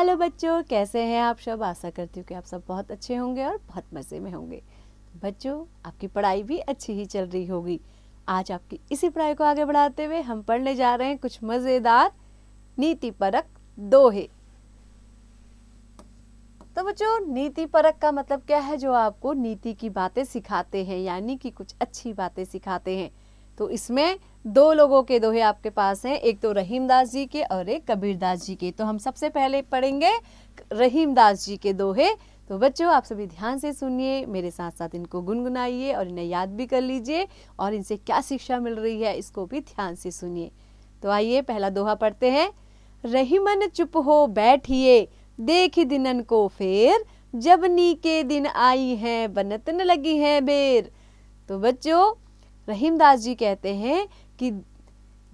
Hello बच्चों, कैसे हैं आप सब। आशा करती हूँ कि आप सब बहुत अच्छे होंगे और बहुत मज़े में होंगे। बच्चों, आपकी पढ़ाई भी अच्छी ही चल रही होगी। आज आपकी इसी पढ़ाई को आगे बढ़ाते हुए हम पढ़ने जा रहे हैं कुछ मज़ेदार नीति परक दोहे। तो बच्चों, नीति परक का मतलब क्या है? जो आपको नीति की बातें सिखाते हैं, यानी कि कुछ अच्छी बातें सिखाते हैं। तो इसमें दो लोगों के दोहे आपके पास हैं, एक तो रहीमदास जी के और एक कबीरदास जी के। तो हम सबसे पहले पढ़ेंगे रहीमदास जी के दोहे। तो बच्चों, आप सभी ध्यान से सुनिए, मेरे साथ साथ इनको गुनगुनाइए और इन्हें याद भी कर लीजिए और इनसे क्या शिक्षा मिल रही है इसको भी ध्यान से सुनिए। तो आइए पहला दोहा पढ़ते हैं। रहीमन चुप हो बैठिए, देखी दिनन को फेर, जब नी के दिन आई हैं बनत न लगी है बेर। तो बच्चों, रहीमदास जी कहते हैं कि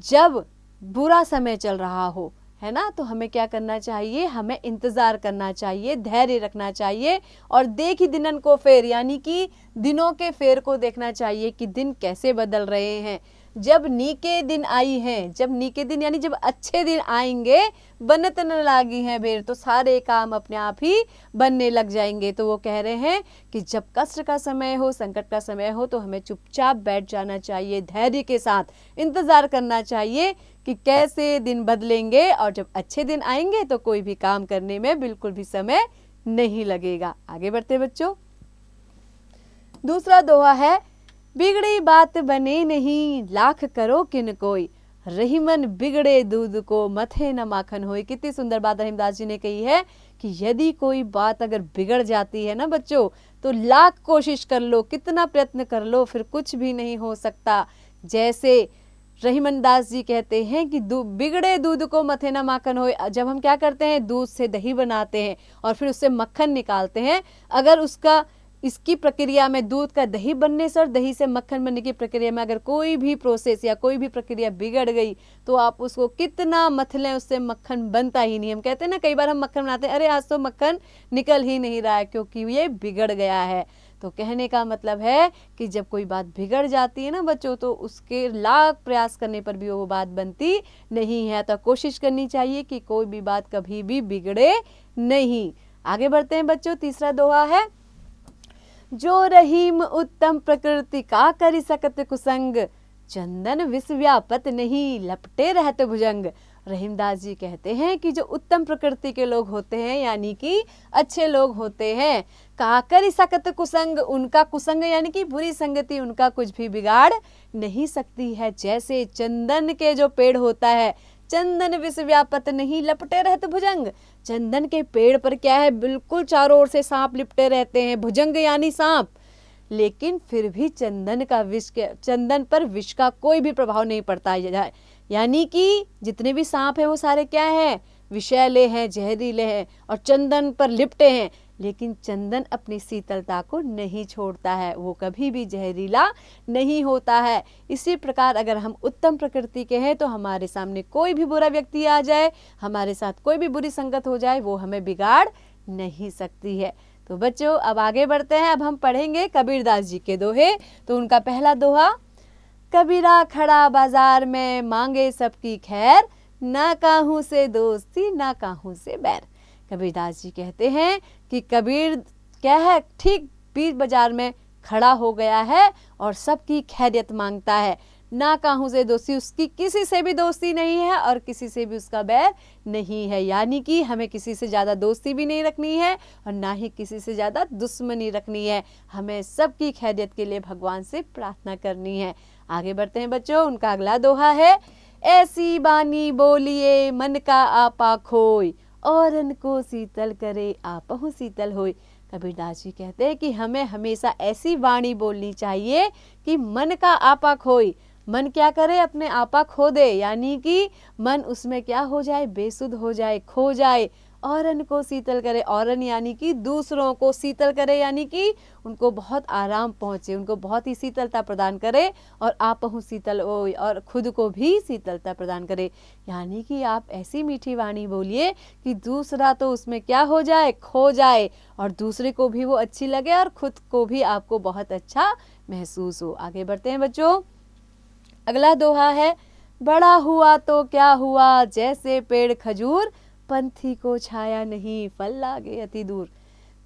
जब बुरा समय चल रहा हो, है ना, तो हमें क्या करना चाहिए? हमें इंतज़ार करना चाहिए, धैर्य रखना चाहिए और देखी दिनन को फेर, यानी कि दिनों के फेर को देखना चाहिए कि दिन कैसे बदल रहे हैं। जब नीके दिन आई हैं, जब नीके दिन यानी जब अच्छे दिन आएंगे, बनत न लागी हैं बेर, तो सारे काम अपने आप ही बनने लग जाएंगे। तो वो कह रहे हैं कि जब कष्ट का समय हो, संकट का समय हो, तो हमें चुपचाप बैठ जाना चाहिए, धैर्य के साथ इंतज़ार करना चाहिए कि कैसे दिन बदलेंगे, और जब अच्छे दिन आएंगे तो कोई भी काम करने में बिल्कुल भी समय नहीं लगेगा। आगे बढ़ते बच्चों। दूसरा दोहा है। बिगड़ी बात बने नहीं, लाख करो किन कोई, रहीमन बिगड़े दूध को मथे न माखन होई। कितनी सुंदर बात रहीमदास जी ने कही है कि यदि कोई बात अगर बिगड़ जाती है ना बच्चों, तो लाख कोशिश कर लो, कितना प्रयत्न कर लो, फिर कुछ भी नहीं हो सकता। जैसे रहीमन दास जी कहते हैं कि बिगड़े दूध को मथे न माखन होए। जब हम क्या करते हैं, दूध से दही बनाते हैं और फिर उससे मक्खन निकालते हैं, अगर इसकी प्रक्रिया में, दूध का दही बनने से और दही से मक्खन बनने की प्रक्रिया में अगर कोई भी प्रोसेस या कोई भी प्रक्रिया बिगड़ गई, तो आप उसको कितना मथ लें, उससे मक्खन बनता ही नहीं। हम कहते हैं ना, कई बार हम मक्खन बनाते हैं, अरे आज तो मक्खन निकल ही नहीं रहा है क्योंकि ये बिगड़ गया है। तो कहने का मतलब है कि जब कोई बात बिगड़ जाती है ना बच्चों, तो उसके लाख प्रयास करने पर भी वो बात बनती नहीं है। तो कोशिश करनी चाहिए कि कोई भी बात कभी भी बिगड़े नहीं। आगे बढ़ते हैं बच्चों। तीसरा दोहा है। जो रहीम उत्तम प्रकृति का करी सकत कुसंग, चंदन विष व्यापत नहीं लपटे रहते भुजंग। रहीमदास जी कहते हैं कि जो उत्तम प्रकृति के लोग होते हैं, यानी कि अच्छे लोग होते हैं, का करी सकत कुसंग, उनका कुसंग यानी कि बुरी संगति उनका कुछ भी बिगाड़ नहीं सकती है। जैसे चंदन के जो पेड़ होता है, चंदन विष व्यापत नहीं लपटे रहते भुजंग। चंदन के पेड़ पर क्या है, बिल्कुल चारों ओर से सांप लिपटे रहते हैं, भुजंग यानी सांप, लेकिन फिर भी चंदन पर विष का कोई भी प्रभाव नहीं पड़ता है। यानी कि जितने भी सांप हैं वो सारे क्या हैं, विषैले हैं, जहरीले हैं और चंदन पर लिपटे हैं, लेकिन चंदन अपनी शीतलता को नहीं छोड़ता है, वो कभी भी जहरीला नहीं होता है। इसी प्रकार अगर हम उत्तम प्रकृति के हैं, तो हमारे सामने कोई भी बुरा व्यक्ति आ जाए, हमारे साथ कोई भी बुरी संगत हो जाए, वो हमें बिगाड़ नहीं सकती है। तो बच्चों, अब आगे बढ़ते हैं। अब हम पढ़ेंगे कबीरदास जी के दोहे। तो उनका पहला दोहा। कबीरा खड़ा बाजार में, मांगे सबकी खैर, ना काहू से दोस्ती ना काहू से बैर। कबीरदास जी कहते हैं कि कबीर क्या है, ठीक बीच बाजार में खड़ा हो गया है और सबकी खैरियत मांगता है। ना काहू से दोस्ती, उसकी किसी से भी दोस्ती नहीं है और किसी से भी उसका बैर नहीं है। यानी कि हमें किसी से ज़्यादा दोस्ती भी नहीं रखनी है और ना ही किसी से ज़्यादा दुश्मनी रखनी है। हमें सबकी खैरियत के लिए भगवान से प्रार्थना करनी है। आगे बढ़ते हैं बच्चों। उनका अगला दोहा है। ऐसी बानी बोलिए मन का आपा खोई, औरन को शीतल करे आपहु शीतल होय। कबीरदास जी कहते हैं कि हमें हमेशा ऐसी वाणी बोलनी चाहिए कि मन का आपा खोई। मन क्या करे, अपने आपा खो दे, यानी कि मन उसमें क्या हो जाए, बेसुध हो जाए, खो जाए। औरन को शीतल करे, औरन यानी कि दूसरों को शीतल करे, यानी कि उनको बहुत आराम पहुँचे, उनको बहुत ही शीतलता प्रदान करे, और आपहु शीतल होय, और खुद को भी शीतलता प्रदान करे। यानी कि आप ऐसी मीठी वाणी बोलिए कि दूसरा तो उसमें क्या हो जाए, खो जाए, और दूसरे को भी वो अच्छी लगे और खुद को भी आपको बहुत अच्छा महसूस हो। आगे बढ़ते हैं बच्चों। अगला दोहा है। बड़ा हुआ तो क्या हुआ, जैसे पेड़ खजूर, पंथी को छाया नहीं, फल लागे अति दूर।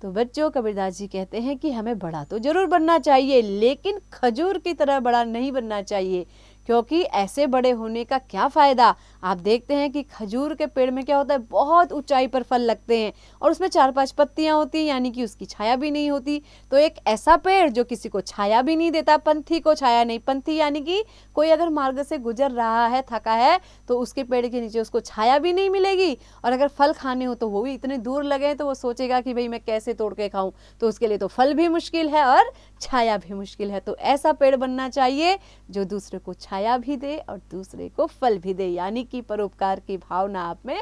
तो बच्चों, कबीरदास जी कहते हैं कि हमें बड़ा तो जरूर बनना चाहिए, लेकिन खजूर की तरह बड़ा नहीं बनना चाहिए, क्योंकि ऐसे बड़े होने का क्या फायदा। आप देखते हैं कि खजूर के पेड़ में क्या होता है, बहुत ऊंचाई पर फल लगते हैं और उसमें 4-5 पत्तियां होती हैं, यानी कि उसकी छाया भी नहीं होती। तो एक ऐसा पेड़ जो किसी को छाया भी नहीं देता, पंथी को छाया नहीं, पंथी यानी कि कोई अगर मार्ग से गुजर रहा है, थका है, तो उसके पेड़ के नीचे उसको छाया भी नहीं मिलेगी, और अगर फल खाने हो तो वो भी इतने दूर लगे तो वो सोचेगा कि भाई मैं कैसे तोड़ के खाऊं, तो उसके लिए तो फल भी मुश्किल है और छाया भी मुश्किल है। तो ऐसा पेड़ बनना चाहिए जो दूसरे को छाया भी दे और दूसरे को फल भी दे, यानी कि परोपकार की भावना आप में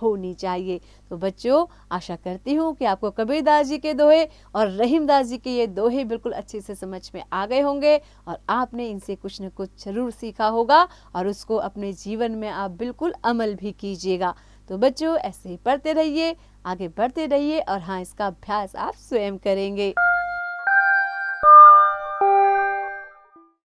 होनी चाहिए। तो बच्चों, आशा करती हूँ कि आपको कबीरदास जी के दोहे और रहीमदास जी के ये दोहे बिल्कुल अच्छे से समझ में आ गए होंगे और आपने इनसे कुछ न कुछ जरूर सीखा होगा और उसको अपने जीवन में आप बिल्कुल अमल भी कीजिएगा। तो बच्चों, ऐसे ही पढ़ते रहिए, आगे बढ़ते रहिए और हाँ, इसका अभ्यास आप स्वयं करेंगे।